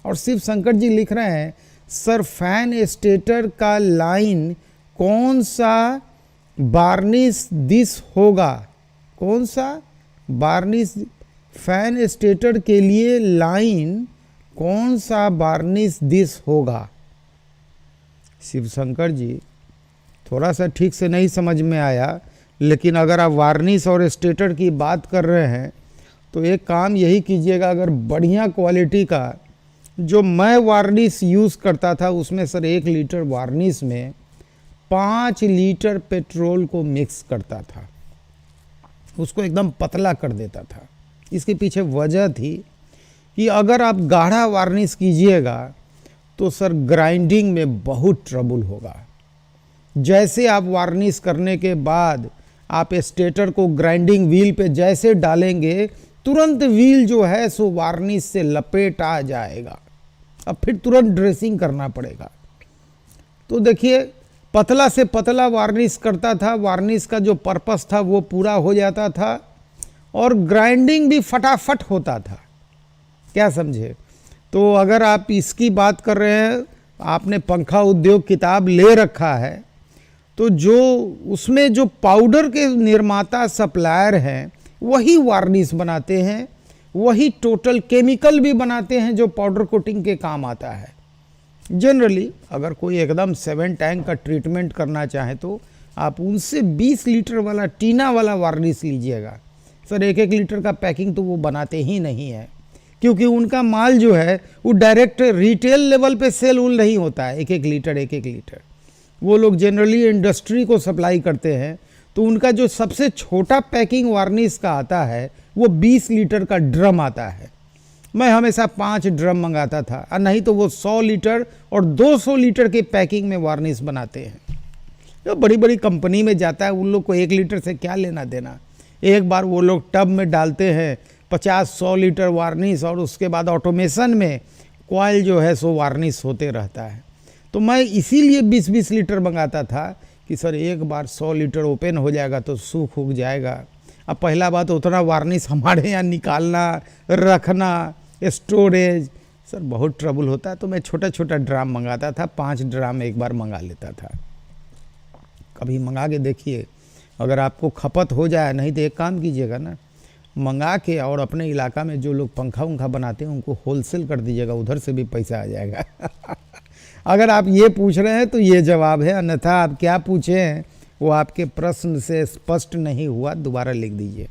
और शिव शंकर जी लिख रहे हैं सर फैन स्टेटर का लाइन कौन सा वार्निश दिस होगा, कौन सा वार्निश, फैन स्टेटर के लिए लाइन कौन सा वार्निश दिस होगा। शिव शंकर जी थोड़ा सा ठीक से नहीं समझ में आया, लेकिन अगर आप वार्निश और स्टेटर की बात कर रहे हैं तो एक काम यही कीजिएगा, अगर बढ़िया क्वालिटी का जो मैं वार्निश यूज़ करता था उसमें सर 1 लीटर वार्निश में 5 लीटर पेट्रोल को मिक्स करता था, उसको एकदम पतला कर देता था। इसके पीछे वजह थी कि अगर आप गाढ़ा वार्निश कीजिएगा तो सर ग्राइंडिंग में बहुत ट्रबल होगा। जैसे आप वार्निश करने के बाद आप स्टेटर को ग्राइंडिंग व्हील पे जैसे डालेंगे तुरंत व्हील जो है सो वार्निश से लपेट आ जाएगा, अब फिर तुरंत ड्रेसिंग करना पड़ेगा। तो देखिए पतला से पतला वार्निश करता था, वार्निश का जो पर्पस था वो पूरा हो जाता था और ग्राइंडिंग भी फटाफट होता था। क्या समझे। तो अगर आप इसकी बात कर रहे हैं, आपने पंखा उद्योग किताब ले रखा है, तो जो उसमें जो पाउडर के निर्माता सप्लायर हैं वही वार्निश बनाते हैं, वही टोटल केमिकल भी बनाते हैं जो पाउडर कोटिंग के काम आता है। जनरली अगर कोई एकदम 7 टैंक का ट्रीटमेंट करना चाहे तो आप उनसे 20 लीटर वाला टीना वाला वार्निश लीजिएगा। सर 1-1 लीटर का पैकिंग तो वो बनाते ही नहीं है, क्योंकि उनका माल जो है वो डायरेक्ट रिटेल लेवल पे सेल नहीं होता है 1-1 लीटर 1-1 लीटर। वो लोग जनरली इंडस्ट्री को सप्लाई करते हैं, तो उनका जो सबसे छोटा पैकिंग वार्निश का आता है वो 20 लीटर का ड्रम आता है। मैं हमेशा 5 ड्रम मंगाता था, और नहीं तो वो 100 लीटर और 200 लीटर के पैकिंग में वार्निश बनाते हैं। जो बड़ी बड़ी कंपनी में जाता है उन लोग को 1 लीटर से क्या लेना देना। एक बार वो लोग टब में डालते हैं 50-100 लीटर वार्निश, और उसके बाद ऑटोमेशन में कॉइल जो है सो वार्निश होते रहता है। तो मैं इसीलिए 20-20 लीटर मंगाता था कि सर एक बार 100 लीटर ओपन हो जाएगा तो सूख उग जाएगा। अब पहला बात उतना वार्निश हमारे यहाँ निकालना, रखना, स्टोरेज, सर बहुत ट्रबल होता है। तो मैं छोटा छोटा ड्राम मंगाता था, 5 ड्राम एक बार मंगा लेता था। कभी मंगा के देखिए, अगर आपको खपत हो जाए। नहीं तो एक काम कीजिएगा ना, मंगा के और अपने इलाका में जो लोग पंखा उंखा बनाते हैं उनको होलसेल कर दीजिएगा, उधर से भी पैसा आ जाएगा। अगर आप ये पूछ रहे हैं तो ये जवाब है, अन्यथा आप क्या पूछे हैं वो आपके प्रश्न से स्पष्ट नहीं हुआ, दोबारा लिख दीजिए।